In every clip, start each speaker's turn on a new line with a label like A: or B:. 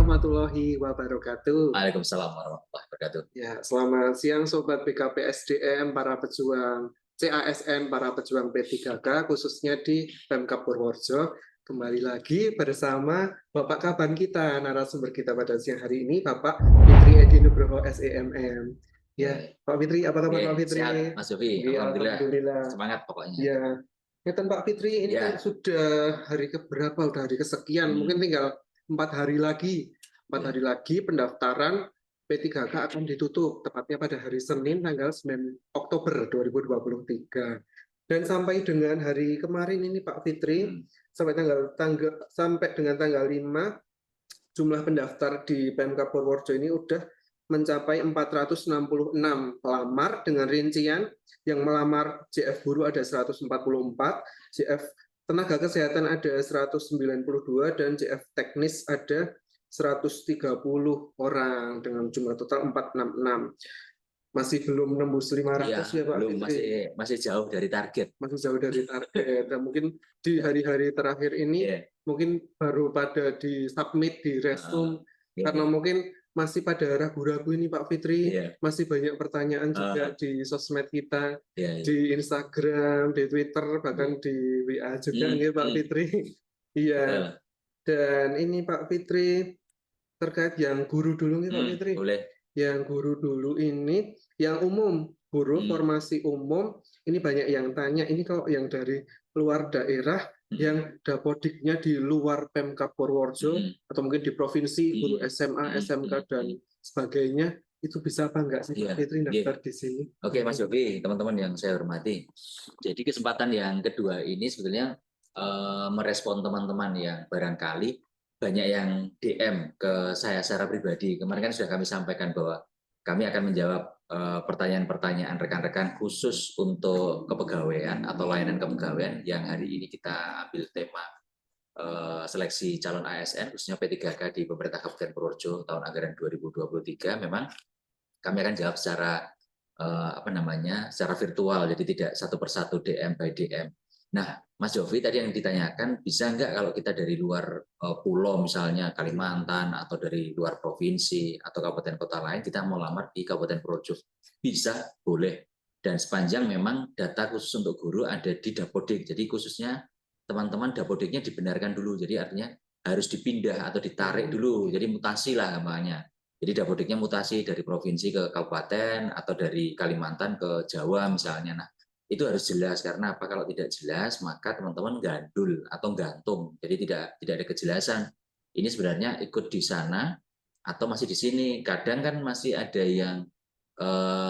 A: warahmatullahi wabarakatuh.
B: Waalaikumsalam warahmatullahi wabarakatuh.
A: Ya, selamat siang Sobat BKP SDM, para pejuang CASN, para pejuang P3K, khususnya di Pemkab Purworejo. Kembali lagi bersama Bapak Kaban kita, narasumber kita pada siang hari ini, Bapak Fitri Edi Nugroho SEMM. Ya, Pak Fitri, apa kabar Pak Fitri?
B: Sehat, Mas Yofi.
A: Ya,
B: Alhamdulillah. Semangat pokoknya.
A: Ya, Pak Fitri, ini kan sudah hari keberapa? Udah hari kesekian, mungkin tinggal 4 hari lagi. 4 hari lagi pendaftaran P3K akan ditutup, tepatnya pada hari Senin tanggal 9 Oktober 2023. Dan sampai dengan hari kemarin ini Pak Fitri, sampai dengan tanggal 5, jumlah pendaftar di Pemkab Purworejo ini udah mencapai 466 pelamar dengan rincian yang melamar JF Guru ada 144, JF Tenaga Kesehatan ada 192, dan JF Teknis ada 130 orang dengan jumlah total 466. Masih belum nembus 500 ya Pak
B: belum,
A: Fitri.
B: masih jauh dari target.
A: Masih jauh dari target. Dan mungkin di hari-hari terakhir ini mungkin baru pada di submit di resume karena mungkin masih pada ragu-ragu ini Pak Fitri. Masih banyak pertanyaan juga di sosmed kita, di Instagram, di Twitter, bahkan di WA juga nih Pak Fitri. Iya. Dan ini Pak Fitri terkait yang guru dulu nih Pak Fitri.
B: Boleh.
A: Yang guru dulu ini, yang umum, guru formasi umum, ini banyak yang tanya, ini kalau yang dari luar daerah, yang dapodiknya di luar Pemkab Purworejo, atau mungkin di provinsi, guru SMA, SMK, dan sebagainya, itu bisa apa enggak sih Pak Fitri daftar di sini?
B: Oke Mas Yofi, teman-teman yang saya hormati. Jadi kesempatan yang kedua ini sebetulnya merespon teman-teman yang barangkali banyak yang DM ke saya secara pribadi. Kemarin kan sudah kami sampaikan bahwa kami akan menjawab pertanyaan-pertanyaan rekan-rekan khusus untuk kepegawaian atau layanan kepegawaian yang hari ini kita ambil tema seleksi calon ASN khususnya P3K di pemerintah Kabupaten Purworejo tahun anggaran 2023. Memang kami akan jawab secara secara virtual, jadi tidak satu persatu DM by DM. Nah, Mas Yofi tadi yang ditanyakan, bisa nggak kalau kita dari luar pulau misalnya Kalimantan atau dari luar provinsi atau kabupaten kota lain kita mau lamar di Kabupaten Purworejo? Bisa, boleh. Dan sepanjang memang data khusus untuk guru ada di Dapodik. Jadi khususnya teman-teman Dapodiknya dibenarkan dulu. Jadi artinya harus dipindah atau ditarik dulu. Jadi mutasi lah namanya. Jadi Dapodiknya mutasi dari provinsi ke kabupaten atau dari Kalimantan ke Jawa misalnya. Nah, itu harus jelas, karena apa? Kalau tidak jelas maka teman-teman gandul atau gantung, jadi tidak ada kejelasan ini sebenarnya ikut di sana atau masih di sini. Kadang kan masih ada yang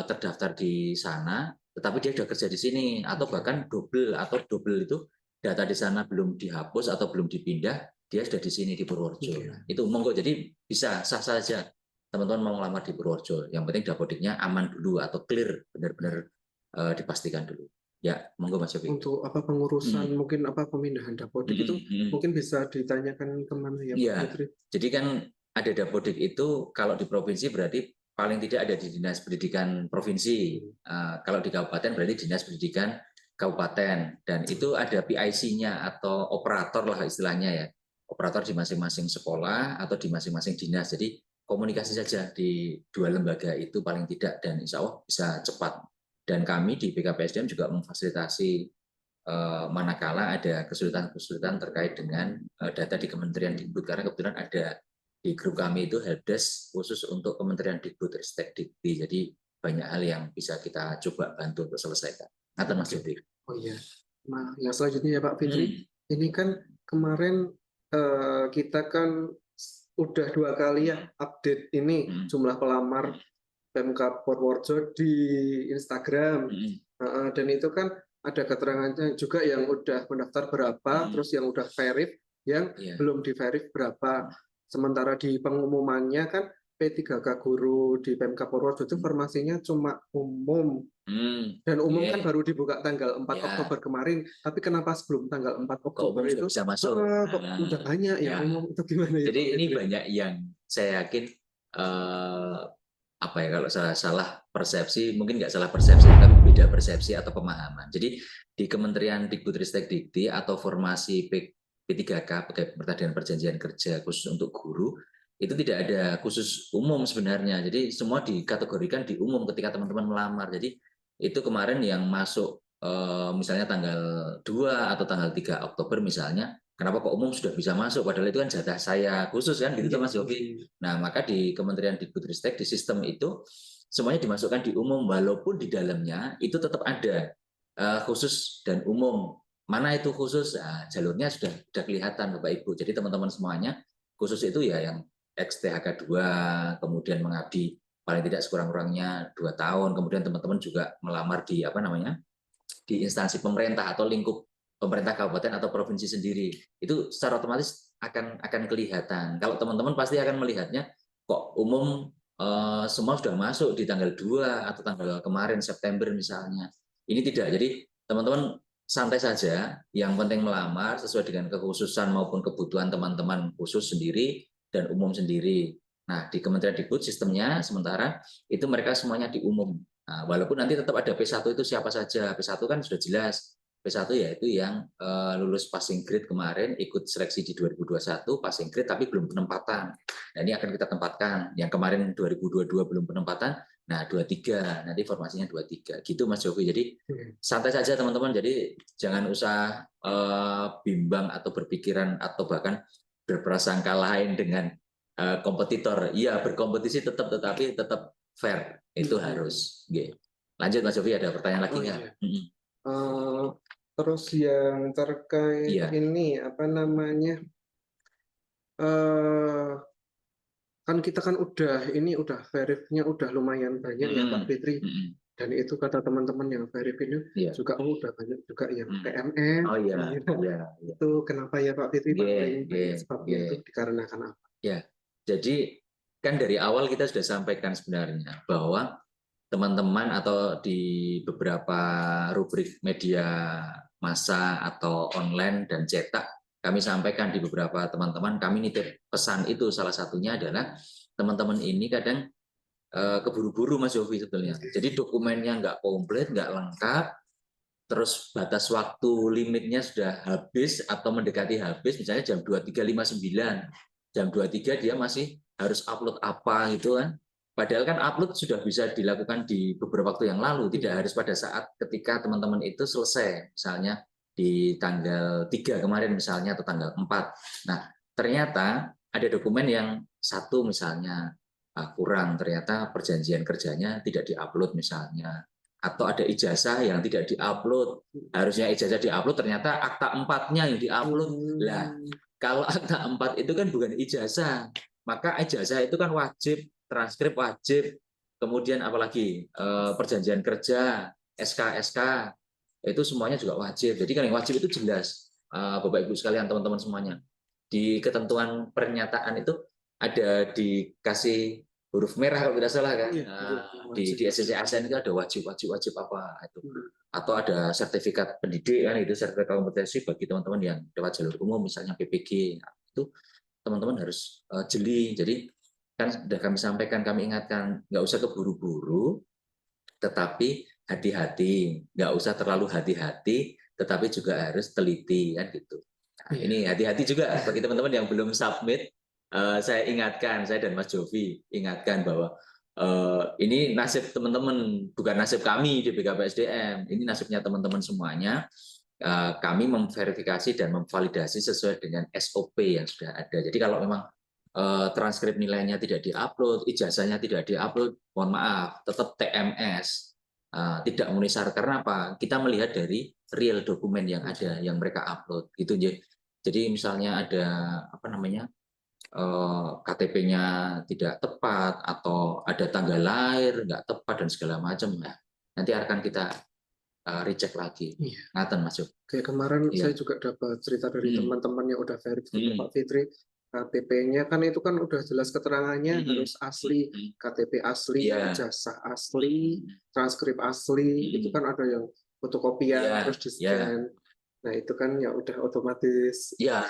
B: terdaftar di sana tetapi dia sudah kerja di sini, atau bahkan double itu data di sana belum dihapus atau belum dipindah, dia sudah di sini di Purworejo. Itu monggo, jadi bisa sah saja teman-teman mau ngelamar di Purworejo, yang penting Dapodiknya aman dulu atau clear, benar-benar dipastikan dulu. Ya, monggo Mas Yofi.
A: Untuk pengurusan mungkin pemindahan Dapodik itu mungkin bisa ditanyakan kemana ya Pak Fitri?
B: Jadi kan ada Dapodik itu kalau di provinsi berarti paling tidak ada di Dinas Pendidikan Provinsi. Kalau di kabupaten berarti Dinas Pendidikan Kabupaten, dan itu ada PIC-nya atau operator lah istilahnya ya. Operator di masing-masing sekolah atau di masing-masing dinas. Jadi komunikasi saja di dua lembaga itu paling tidak, dan insya Allah bisa cepat. Dan kami di BKP SDM juga memfasilitasi manakala ada kesulitan-kesulitan terkait dengan data di Kementerian Dikbud, karena kebetulan ada di grup kami itu helpdesk khusus untuk Kementerian Dikbud Ristek Dikti. Jadi banyak hal yang bisa kita coba bantu untuk selesaikan. Ngaten Mas Yofi.
A: Oh iya. Nah, yang selanjutnya ya Pak Fitri, ini kan kemarin kita kan udah 2 kali ya update ini jumlah pelamar Pemkab Purworejo di Instagram, dan itu kan ada keterangannya juga yang udah mendaftar berapa, terus yang udah verif, yang belum di verif berapa. Sementara di pengumumannya kan P3K guru di Pemkab Purworejo itu informasinya cuma umum, dan umum kan baru dibuka tanggal 4 Oktober kemarin, tapi kenapa sebelum tanggal 4 Oktober itu
B: bisa masuk?
A: Kok udah banyak ya umum, itu gimana ya?
B: Jadi ini banyak yang saya yakin kalau salah persepsi, mungkin nggak salah persepsi, tapi beda persepsi atau pemahaman. Jadi di Kementerian Dikbudristek Dikti atau formasi P3K, Pegawai Pemerintah dan Perjanjian Kerja khusus untuk guru, itu tidak ada khusus umum sebenarnya. Jadi semua dikategorikan di umum ketika teman-teman melamar. Jadi itu kemarin yang masuk misalnya tanggal 2 atau tanggal 3 Oktober misalnya, kenapa kok umum sudah bisa masuk? Padahal itu kan jatah saya khusus kan gitu Mas Yofi. Nah, maka di Kementerian Dikbudristek di sistem itu semuanya dimasukkan di umum, walaupun di dalamnya itu tetap ada khusus dan umum. Mana itu khusus? Nah, jalurnya sudah kelihatan Bapak Ibu. Jadi teman-teman semuanya khusus itu ya yang XTHK 2, kemudian mengabdi paling tidak sekurang-kurangnya 2 tahun, kemudian teman-teman juga melamar di apa namanya? Di instansi pemerintah atau lingkup pemerintah kabupaten atau provinsi sendiri. Itu secara otomatis akan kelihatan. Kalau teman-teman pasti akan melihatnya kok umum semua sudah masuk di tanggal 2 atau tanggal kemarin September misalnya. Ini tidak. Jadi teman-teman santai saja, yang penting melamar sesuai dengan kekhususan maupun kebutuhan teman-teman khusus sendiri dan umum sendiri. Nah, di Kementerian Dikbud sistemnya sementara itu mereka semuanya di umum. Nah, walaupun nanti tetap ada P1 itu siapa saja. P1 kan sudah jelas. P1 yaitu yang lulus passing grade kemarin, ikut seleksi di 2021, passing grade tapi belum penempatan. Nah, ini akan kita tempatkan. Yang kemarin 2022 belum penempatan, nah 23, nanti formasinya 23. Gitu Mas Jovi. Jadi santai saja teman-teman. Jadi jangan usah bimbang atau berpikiran atau bahkan berprasangka lain dengan kompetitor. Iya, berkompetisi tetap, tetapi tetap fair. Itu harus. Lanjut Mas Jovi, ada pertanyaan lagi nggak?
A: Iya. Terus yang terkait ini apa namanya? Kan kita kan udah verifnya udah lumayan banyak ya Pak Fitri. Dan itu kata teman-teman yang verif ini juga udah banyak juga yang TMS.
B: Oh iya.
A: Itu kenapa ya Pak Fitri? Sebabnya itu dikarenakan apa?
B: Ya, jadi kan dari awal kita sudah sampaikan sebenarnya bahwa teman-teman atau di beberapa rubrik media massa atau online dan cetak, kami sampaikan di beberapa teman-teman, kami nitip pesan itu salah satunya adalah teman-teman ini kadang keburu-buru Mas Yofi sebetulnya. Jadi dokumennya nggak komplit, nggak lengkap, terus batas waktu limitnya sudah habis atau mendekati habis, misalnya jam 23.59, jam 23 dia masih harus upload apa gitu kan. Padahal kan upload sudah bisa dilakukan di beberapa waktu yang lalu, tidak harus pada saat ketika teman-teman itu selesai, misalnya di tanggal 3 kemarin misalnya atau tanggal 4. Nah, ternyata ada dokumen yang satu misalnya kurang, ternyata perjanjian kerjanya tidak diupload misalnya, atau ada ijazah yang tidak diupload, harusnya ijazah diupload ternyata akta 4-nya yang diupload. Lah, kalau akta 4 itu kan bukan ijazah, maka ijazah itu kan wajib, transkrip wajib, kemudian apalagi perjanjian kerja, SK itu semuanya juga wajib. Jadi kan yang wajib itu jelas, Bapak Ibu sekalian, teman-teman semuanya. Di ketentuan pernyataan itu ada dikasih huruf merah kalau tidak salah kan. Di SCC ASN itu ada wajib apa itu. Atau ada sertifikat pendidik kan, itu sertifikat kompetensi bagi teman-teman yang lewat jalur umum misalnya PPG. Nah, itu teman-teman harus jeli. Jadi kan sudah kami sampaikan, kami ingatkan, nggak usah keburu-buru, tetapi hati-hati, nggak usah terlalu hati-hati, tetapi juga harus teliti kan gitu. Nah, ini hati-hati juga bagi teman-teman yang belum submit. Saya ingatkan, saya dan Mas Jovi ingatkan bahwa ini nasib teman-teman, bukan nasib kami di BKPSDM. Ini nasibnya teman-teman semuanya. Kami memverifikasi dan memvalidasi sesuai dengan SOP yang sudah ada. Jadi kalau memang transkrip nilainya tidak diupload, ijazahnya tidak diupload, mohon maaf, tetap TMS, tidak memenuhi syarat. Karena apa? Kita melihat dari real dokumen yang ada, yang mereka upload. Gitu. Jadi misalnya ada apa namanya, KTP-nya tidak tepat atau ada tanggal lahir nggak tepat dan segala macam, ya nanti akan kita recheck lagi. Ngaten Mas.
A: Kayak kemarin saya juga dapat cerita dari teman-teman yang udah verify Pak Fitri, KTP-nya kan itu kan udah jelas keterangannya harus asli, KTP asli, ijazah asli, transkrip asli, itu kan ada yang fotokopian terus di scan. Nah itu kan ya udah otomatis.
B: Ya,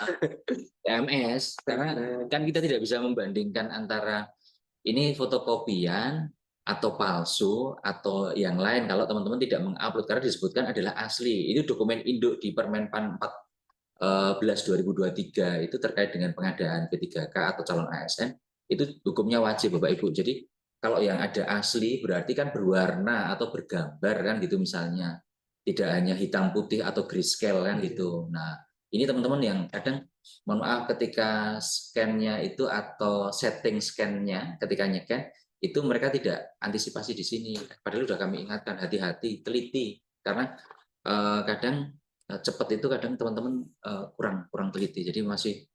B: TMS, karena kan kita tidak bisa membandingkan antara ini fotokopian atau palsu atau yang lain kalau teman-teman tidak mengupload, karena disebutkan adalah asli. Itu dokumen induk di Permenpan 14 2023 itu terkait dengan pengadaan P3K atau calon ASN. itu hukumnya wajib Bapak Ibu. Jadi kalau yang ada asli berarti kan berwarna atau bergambar kan gitu misalnya. Tidak hanya hitam putih atau grayscale kan gitu. Nah, ini teman-teman yang kadang mohon maaf ketika scan-nya itu atau setting scan-nya ketika nyekan itu mereka tidak antisipasi di sini. Padahal sudah kami ingatkan hati-hati, teliti karena kadang cepat itu kadang teman-teman kurang teliti. Jadi masih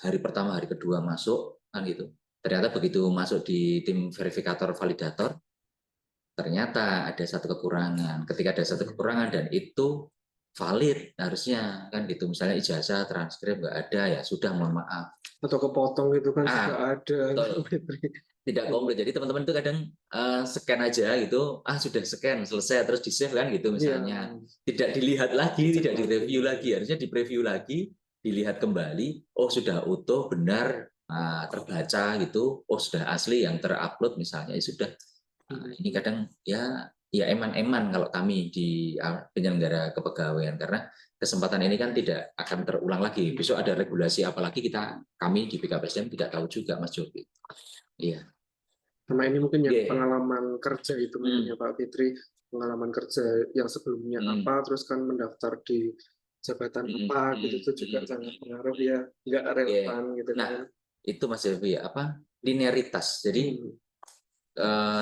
B: hari pertama, hari kedua masuk kan gitu. Ternyata begitu masuk di tim verifikator validator, ternyata ada satu kekurangan. Ketika ada satu kekurangan dan itu valid harusnya kan gitu. Misalnya ijazah, transkrip nggak ada ya sudah mohon maaf.
A: Atau kepotong gitu kan juga ada.
B: Tidak komplit. Jadi teman-teman itu kadang scan aja gitu, sudah scan selesai terus di save kan gitu misalnya. Tidak dilihat lagi, tidak direview lagi, harusnya di preview lagi, dilihat kembali, oh sudah utuh, benar, terbaca gitu, oh sudah asli yang terupload misalnya, ya sudah. Ini kadang ya eman-eman kalau kami di penyelenggara kepegawaian karena kesempatan ini kan tidak akan terulang lagi. Besok ada regulasi apalagi kami di BKPSDM tidak tahu juga Mas Jovi. Iya.
A: Sama ini mungkin yang pengalaman kerja itu mungkin ya Pak Fitri, pengalaman kerja yang sebelumnya apa, terus kan mendaftar di jabatan apa gitu itu juga sangat pengaruh ya, nggak relevan gitu kan.
B: Nah, itu Mas Jovi apa linearitas. Jadi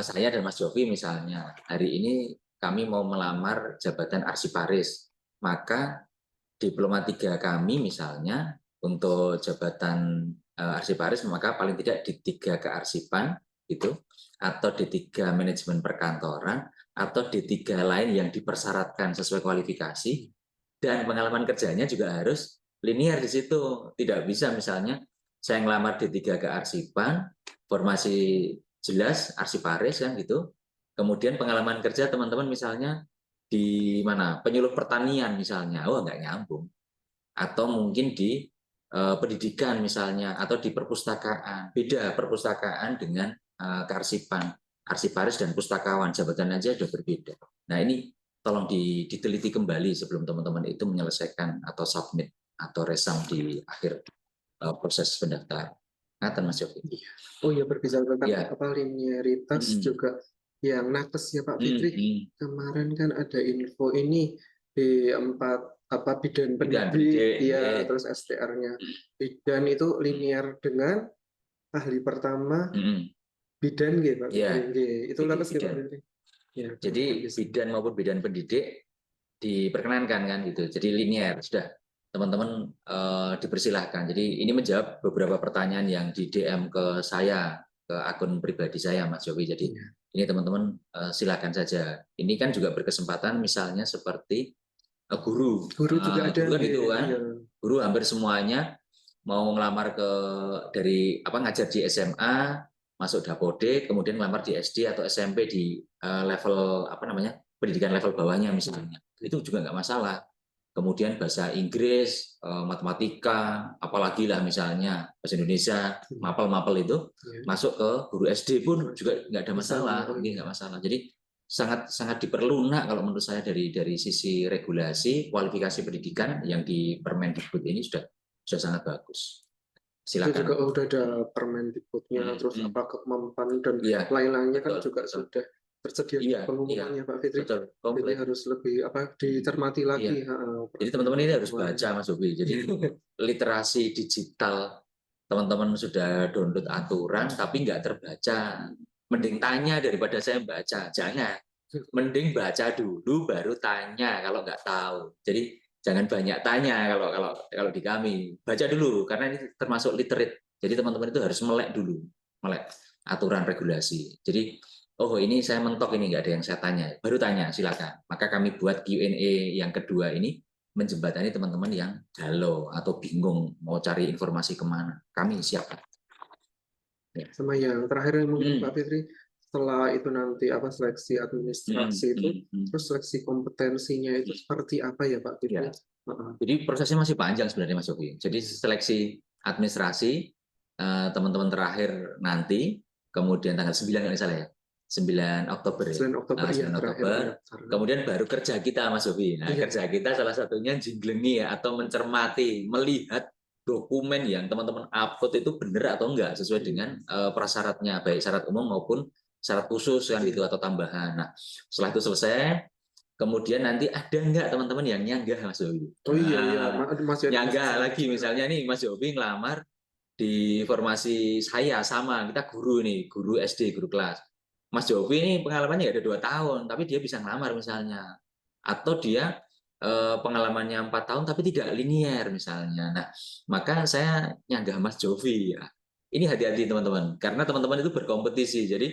B: saya dan Mas Jovi misalnya hari ini kami mau melamar jabatan arsiparis, maka diploma 3 kami misalnya untuk jabatan arsiparis maka paling tidak D3 kearsipan itu atau D3 manajemen perkantoran atau D3 lain yang dipersyaratkan sesuai kualifikasi dan pengalaman kerjanya juga harus linear di situ. Tidak bisa misalnya saya ngelamar D3 kearsipan, formasi jelas arsiparis kan gitu. Kemudian pengalaman kerja teman-teman misalnya di mana penyuluh pertanian misalnya, nggak nyambung. Atau mungkin di pendidikan misalnya atau di perpustakaan. Beda perpustakaan dengan kearsipan, arsiparis dan pustakawan jabatan aja sudah berbeda. Nah ini tolong diteliti kembali sebelum teman-teman itu menyelesaikan atau submit atau resum di akhir proses pendaftaran. Ngaten Mas Yofi.
A: Oh iya berbicara tentang apa linearitas juga yang nakes ya Pak Fitri. Kemarin kan ada info ini B4 apa bidan pendidik ya terus STR-nya bidan itu linear dengan ahli pertama bidan gitu Pak Fitri. Itu nakes Pak Fitri.
B: Ya, jadi bidan maupun bidan pendidik diperkenankan kan gitu. Jadi linear sudah teman-teman dipersilahkan. Jadi ini menjawab beberapa pertanyaan yang di DM ke saya, ke akun pribadi saya Mas Yofi. Jadi ini teman-teman silakan saja. Ini kan juga berkesempatan misalnya seperti guru
A: juga ada
B: guru kan gitu kan. Guru hampir semuanya mau ngelamar dari ngajar di SMA, masuk Dapodik, kemudian ngelamar di SD atau SMP di level pendidikan level bawahnya misalnya. Itu juga nggak masalah. Kemudian bahasa Inggris, matematika, apalagi lah misalnya bahasa Indonesia, mapel-mapel itu masuk ke guru SD pun juga nggak ada masalah, nggak masalah. Jadi sangat diperlukan kalau menurut saya dari sisi regulasi kualifikasi pendidikan yang di Permendikbud ini sudah sangat bagus. Silakan.
A: Itu juga udah ada Permendikbudnya, terus apa Kemampan dan lain-lainnya kan juga sudah tersedia di pengumumannya Pak Fitri. Jadi harus lebih dicermati lagi.
B: Jadi teman-teman ini harus baca Mas Bobi. Jadi literasi digital teman-teman sudah download aturan tapi nggak terbaca. Mending tanya daripada saya baca. Jangan. Mending baca dulu baru tanya kalau nggak tahu. Jadi jangan banyak tanya kalau di kami. Baca dulu karena ini termasuk literate. Jadi teman-teman itu harus melek dulu, melek aturan regulasi. Jadi ini saya mentok ini nggak ada yang saya tanya, baru tanya silakan. Maka kami buat Q&A yang kedua ini menjembatani teman-teman yang galau atau bingung mau cari informasi kemana. Kami siapkan.
A: Sama yang terakhir mungkin Pak Fitri, setelah itu nanti seleksi administrasi itu, terus seleksi kompetensinya itu seperti apa ya Pak Fitri?
B: Jadi prosesnya masih panjang sebenarnya Mas Yogi. Jadi seleksi administrasi teman-teman terakhir nanti, kemudian tanggal 9 nggak salah ya. 9 Oktober.
A: 9 Oktober,
B: 9 Oktober. Kemudian baru kerja kita Mas Yofi. Nah, kerja kita salah satunya jinglengi atau mencermati, melihat dokumen yang teman-teman upload itu benar atau enggak sesuai dengan prasyaratnya, baik syarat umum maupun syarat khusus kan gitu atau tambahan. Nah, setelah itu selesai, kemudian nanti ada enggak teman-teman yang nyanggah Mas Yofi?
A: Oh iya iya, masih ada
B: Nyanggah
A: proses
B: lagi
A: juga.
B: misalnya nih Mas Yofi ngelamar di formasi saya sama, kita guru nih, guru SD, guru kelas. Mas Yofi ini pengalamannya ada 2 tahun, tapi dia bisa ngelamar misalnya. Atau dia pengalamannya 4 tahun tapi tidak linier misalnya. Nah, maka saya nyanggah Mas Jovi ya. Ini hati-hati teman-teman, karena teman-teman itu berkompetisi, jadi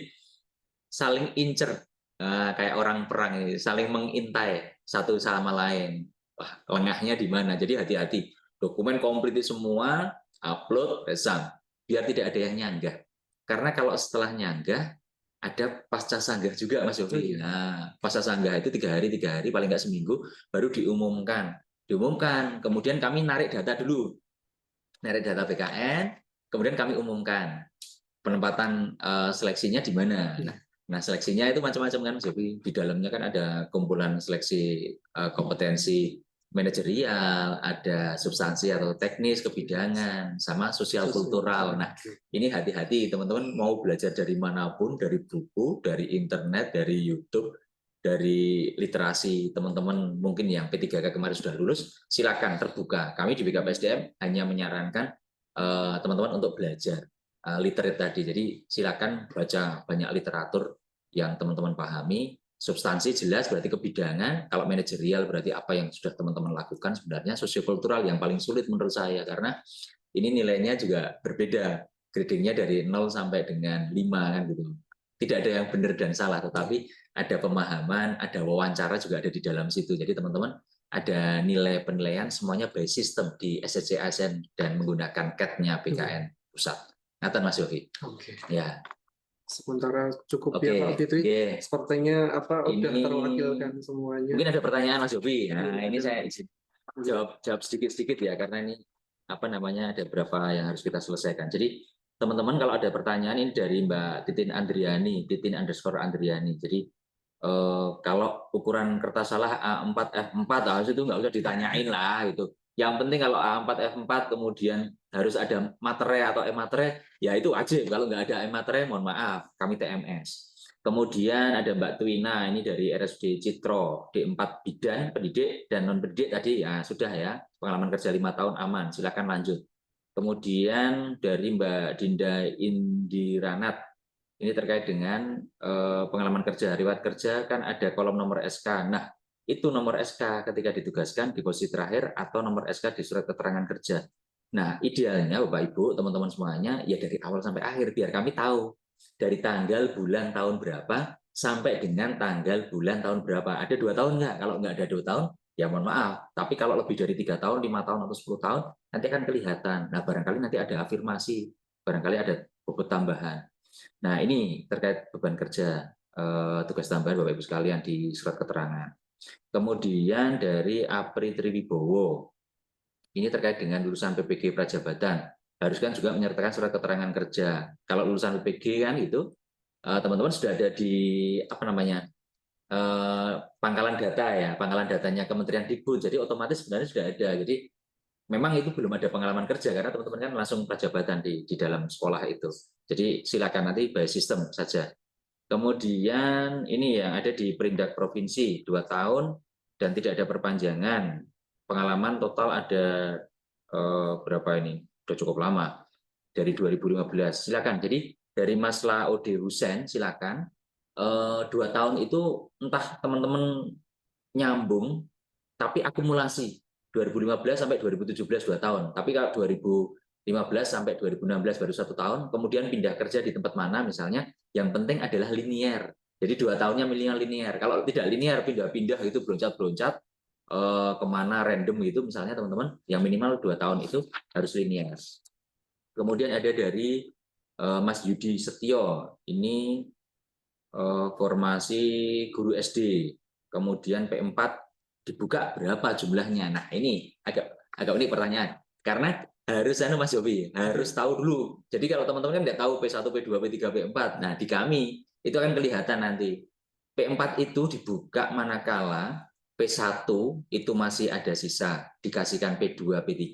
B: saling incer, kayak orang perang ini, saling mengintai satu sama lain. Wah, lengahnya di mana? Jadi hati-hati. Dokumen komplit semua, upload, pesan. Biar tidak ada yang nyanggah. Karena kalau setelah nyanggah, ada pasca sanggah juga Mas Yofi. Nah, pasca sanggah itu 3 hari, paling nggak seminggu, baru diumumkan. Diumumkan, kemudian kami narik data dulu. Narik data BKN, kemudian kami umumkan penempatan seleksinya di mana. Nah, seleksinya itu macam-macam kan Mas Yofi. Di dalamnya kan ada kumpulan seleksi kompetensi manajerial, ada substansi atau teknis, kebidanan, sama sosial kultural. Nah, ini hati-hati teman-teman mau belajar dari manapun, dari buku, dari internet, dari YouTube, dari literasi teman-teman mungkin yang P3K kemarin sudah lulus, silakan terbuka. Kami di BKPSDM hanya menyarankan teman-teman untuk belajar literate tadi. Jadi silakan baca banyak literatur yang teman-teman pahami. Substansi jelas berarti kebidanan, kalau manajerial berarti apa yang sudah teman-teman lakukan sebenarnya. Sosiokultural yang paling sulit menurut saya karena ini nilainya juga berbeda. Gradingnya dari 0 sampai dengan 5 kan gitu. Tidak ada yang benar dan salah, tetapi ada pemahaman, ada wawancara juga ada di dalam situ. Jadi teman-teman ada nilai penilaian semuanya by system di SSC ASN dan menggunakan CAT-nya BKN pusat. Ngatain Mas Yofi.
A: Oke.
B: Ya.
A: Sementara cukup
B: Oke.
A: ya Pak Fitri.
B: Okay.
A: Sepertinya udah
B: Ini
A: terwakilkan semuanya.
B: mungkin ada pertanyaan Mas Yofi. Nah, ini saya jawab sedikit-sedikit ya karena ini apa namanya ada beberapa yang harus kita selesaikan. Jadi teman-teman kalau ada pertanyaan ini dari Mbak Titin Andriani, Titin_Andriani. Jadi kalau ukuran kertas salah A4 F4 harus itu nggak usah ditanyain lah gitu. Yang penting kalau A4 F4 kemudian harus ada materai atau e-materai, ya itu wajib. Kalau nggak ada e-materai, mohon maaf, kami TMS. Kemudian ada Mbak Twina, ini dari RSUD Citro, D4 bidan, pendidik, dan non-pendidik tadi, ya sudah ya, pengalaman kerja 5 tahun aman, silakan lanjut. Kemudian dari Mbak Dinda Indiranat, ini terkait dengan pengalaman kerja, riwayat kerja kan ada kolom nomor SK. Nah, itu nomor SK ketika ditugaskan di posisi terakhir atau nomor SK di surat keterangan kerja. Nah, idealnya Bapak Ibu, teman-teman semuanya, ya dari awal sampai akhir, biar kami tahu dari tanggal bulan tahun berapa sampai dengan tanggal bulan tahun berapa. Ada 2 tahun nggak? Kalau nggak ada 2 tahun, ya mohon maaf. Tapi kalau lebih dari 3 tahun, 5 tahun, atau 10 tahun, nanti akan kelihatan. Nah, barangkali nanti ada afirmasi, barangkali ada bobot tambahan. Nah, ini terkait beban kerja, tugas tambahan Bapak Ibu sekalian di surat keterangan. Kemudian dari Apri Triwibowo, ini terkait dengan lulusan PPG Prajabatan. Harus kan juga menyertakan surat keterangan kerja. Kalau lulusan PPG kan itu teman-teman sudah ada di apa namanya pangkalan data ya, pangkalan datanya Kementerian Dikbud. Jadi otomatis sebenarnya sudah ada. Jadi memang itu belum ada pengalaman kerja karena teman-teman kan langsung prajabatan di dalam sekolah itu. Jadi silakan nanti by sistem saja. Kemudian ini yang ada di Perindak Provinsi 2 tahun dan tidak ada perpanjangan. Pengalaman total ada berapa ini? Sudah cukup lama dari 2015. Silakan. Jadi dari Mas Laode Husen silakan. 2 tahun itu entah teman-teman nyambung tapi akumulasi 2015 sampai 2017 2 tahun. Tapi kalau 2015 sampai 2016 baru 1 tahun, kemudian pindah kerja di tempat mana misalnya, yang penting adalah linier. Jadi 2 tahunnya milihnya linier. Kalau tidak linier, pindah-pindah itu beloncat-beloncat, kemana random gitu misalnya teman-teman, yang minimal 2 tahun itu harus linier. Kemudian ada dari Mas Yudi Setio, ini formasi guru SD, kemudian P4 dibuka berapa jumlahnya. Nah ini agak unik pertanyaan, karena harus Mas Yofi, harus tahu dulu. Jadi kalau teman-teman kan tidak tahu P1, P2, P3, P4, nah di kami itu akan kelihatan nanti. P4 itu dibuka manakala P1 itu masih ada sisa, dikasihkan P2, P3,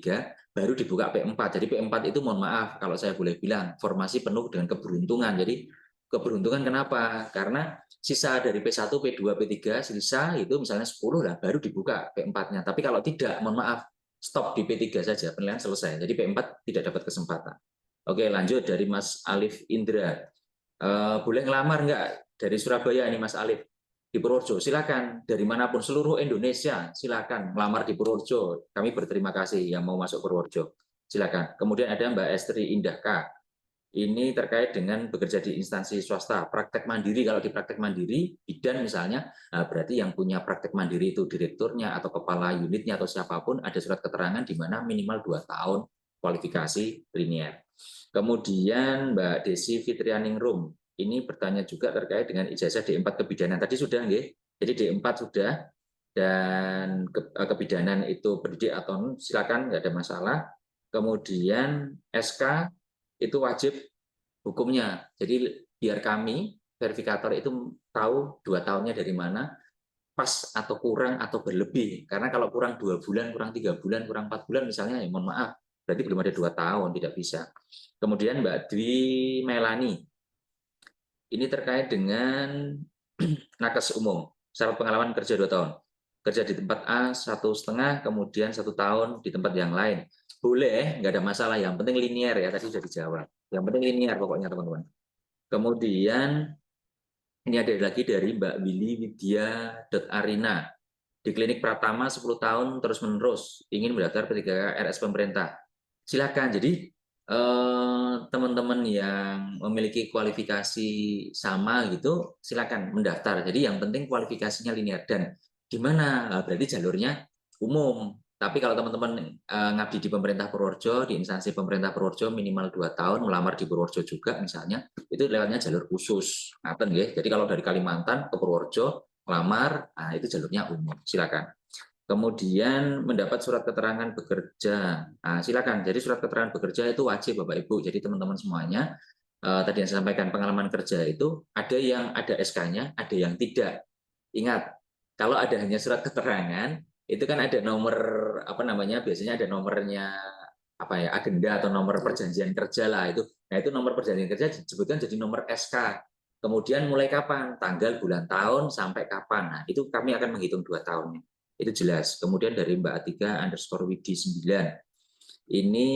B: baru dibuka P4. Jadi P4 itu mohon maaf kalau saya boleh bilang formasi penuh dengan keberuntungan. Jadi keberuntungan kenapa? Karena sisa dari P1, P2, P3 sisa itu misalnya 10 lah baru dibuka P4-nya. Tapi kalau tidak, mohon maaf, stop di P3 saja, penilaian selesai. Jadi P4 tidak dapat kesempatan. Oke, lanjut dari Mas Alif Indra. Boleh ngelamar nggak dari Surabaya ini Mas Alif? Di Purworejo, silakan. Dari manapun seluruh Indonesia, silakan melamar di Purworejo. Kami berterima kasih yang mau masuk Purworejo. Silakan. Kemudian ada Mbak Estri Indahka. Ini terkait dengan bekerja di instansi swasta, praktek mandiri. Kalau di praktek mandiri, bidan misalnya, berarti yang punya praktek mandiri itu direkturnya atau kepala unitnya atau siapapun ada surat keterangan di mana minimal 2 tahun kualifikasi linier. Kemudian Mbak Desi Fitrianingrum, ini bertanya juga terkait dengan ijazah D4 kebidanan. Tadi sudah, nggih. Jadi D4 sudah, dan kebidanan itu pendidik atau silakan, nggak ada masalah. Kemudian SK itu wajib hukumnya. Jadi biar kami verifikator itu tahu 2 tahunnya dari mana, pas atau kurang atau berlebih. Karena kalau kurang 2 bulan, kurang 3 bulan, kurang 4 bulan misalnya, ya mohon maaf, berarti belum ada 2 tahun, tidak bisa. Kemudian Mbak Dwi Melani, ini terkait dengan nakes umum, syarat pengalaman kerja 2 tahun. Kerja di tempat A 1,5, kemudian 1 tahun di tempat yang lain. Boleh, nggak ada masalah. Yang penting linear ya, tadi sudah dijawab. Yang penting linear pokoknya teman-teman. Kemudian ini ada lagi dari Mbak Willy Widya Arina. Di klinik Pratama 10 tahun terus-menerus ingin mendaftar P3K RS pemerintah. Silakan. Jadi teman-teman yang memiliki kualifikasi sama gitu silakan mendaftar. Jadi yang penting kualifikasinya linear dan di mana berarti jalurnya umum. Tapi kalau teman-teman ngabdi di pemerintah Purworejo, di instansi pemerintah Purworejo minimal 2 tahun, melamar di Purworejo juga misalnya, itu lewatnya jalur khusus. Jadi kalau dari Kalimantan ke Purworejo, melamar, nah itu jalurnya umum. Silakan. Kemudian mendapat surat keterangan bekerja. Nah, silakan. Jadi surat keterangan bekerja itu wajib Bapak Ibu. Jadi teman-teman semuanya, tadi yang saya sampaikan pengalaman kerja itu ada yang ada SK-nya, ada yang tidak. Ingat, kalau ada hanya surat keterangan, itu kan ada nomor apa namanya? Biasanya ada nomornya apa ya? Agenda atau nomor perjanjian kerja lah itu. Nah, itu nomor perjanjian kerja disebutkan jadi nomor SK. Kemudian mulai kapan? Tanggal, bulan, tahun sampai kapan. Nah, itu kami akan menghitung 2 tahunnya. Itu jelas. Kemudian dari Mbak Atika _Widi 9. Ini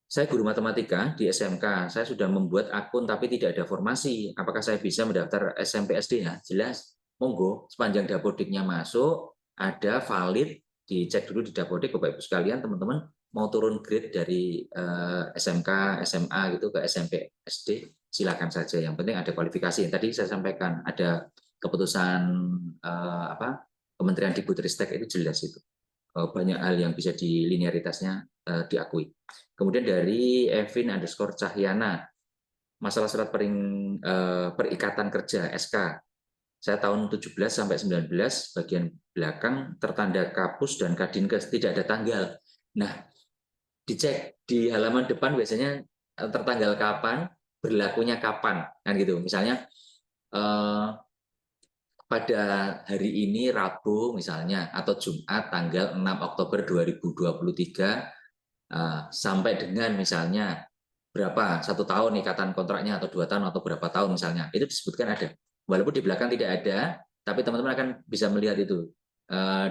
B: saya guru matematika di SMK. Saya sudah membuat akun tapi tidak ada formasi. Apakah saya bisa mendaftar SMP SD? Nah, jelas. Monggo, sepanjang dapodiknya masuk, ada valid, dicek dulu di dapodik Bapak Ibu sekalian, teman-teman mau turun grade dari SMK, SMA gitu ke SMP, SD, silakan saja. Yang penting ada kualifikasi. Tadi saya sampaikan ada keputusan Kementerian Dikbudristek itu jelas itu. Banyak hal yang bisa di linearitasnya diakui. Kemudian dari Evin_Cahyana, masalah surat perikatan kerja SK. Saya tahun 17 sampai 19 bagian belakang tertanda kapus dan Kadinkes tidak ada tanggal. Nah, dicek di halaman depan biasanya tertanggal kapan, berlakunya kapan, kan gitu. Misalnya pada hari ini Rabu misalnya atau Jumat tanggal 6 Oktober 2023 sampai dengan misalnya berapa 1 tahun ikatan kontraknya atau 2 tahun atau berapa tahun misalnya itu disebutkan ada. Walaupun di belakang tidak ada, tapi teman-teman akan bisa melihat itu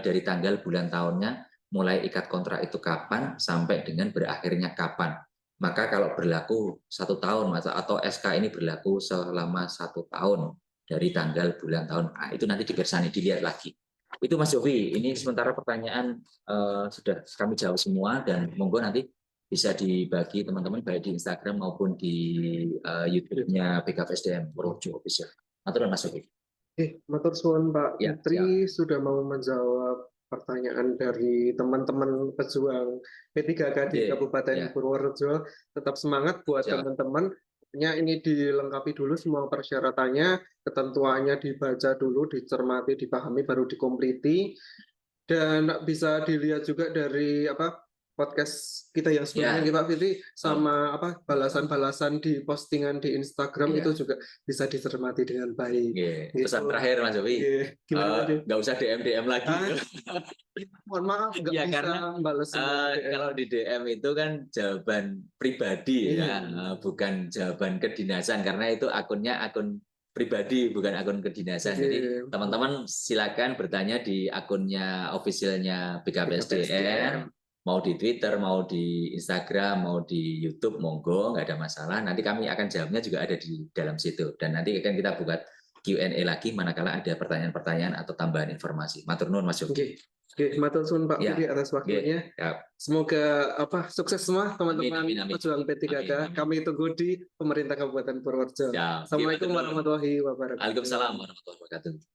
B: dari tanggal bulan tahunnya mulai ikat kontrak itu kapan sampai dengan berakhirnya kapan. Maka kalau berlaku 1 tahun atau SK ini berlaku selama 1 tahun dari tanggal bulan tahun, nah, itu nanti dibersani dilihat lagi. Itu Mas Yofi, ini sementara pertanyaan sudah kami jawab semua dan monggo nanti bisa dibagi teman-teman baik di Instagram maupun di YouTube-nya BKPSDM Purworejo Official. Matur Mas Yofi.
A: Matur suwun Pak
B: Ya,
A: Fitri sudah mau menjawab pertanyaan dari teman-teman pejuang P3K di Kabupaten Purworejo. Tetap semangat buat teman-teman. Ini dilengkapi dulu semua persyaratannya, ketentuannya dibaca dulu, dicermati, dipahami, baru dikompliti. Dan bisa dilihat juga dari podcast kita yang sebelumnya
B: Ya.
A: Pak Fitri, sama apa balasan-balasan di postingan di Instagram itu juga bisa dicermati dengan baik. Gitu.
B: Pesan terakhir Mas Yofi, nggak usah DM lagi.
A: Mohon maaf nggak
B: ya,
A: bisa
B: karena
A: balas
B: kalau di DM itu kan jawaban pribadi ya, bukan jawaban kedinasan, karena itu akunnya akun pribadi bukan akun kedinasan. Jadi teman-teman silakan bertanya di akunnya officialnya BKPSDM, mau di Twitter, mau di Instagram, mau di YouTube, monggo, nggak ada masalah. Nanti kami akan jawabnya juga ada di dalam situ. Dan nanti akan kita buka Q&A lagi manakala ada pertanyaan-pertanyaan atau tambahan informasi. Matur nuwun Mas Yofi.
A: Oke, matur suwun Pak Fitri atas waktunya. Semoga sukses semua teman-teman pejuang P3K. Kami tunggu di pemerintah Kabupaten Purworejo. Assalamualaikum warahmatullahi wabarakatuh.
B: Waalaikumsalam warahmatullahi wabarakatuh.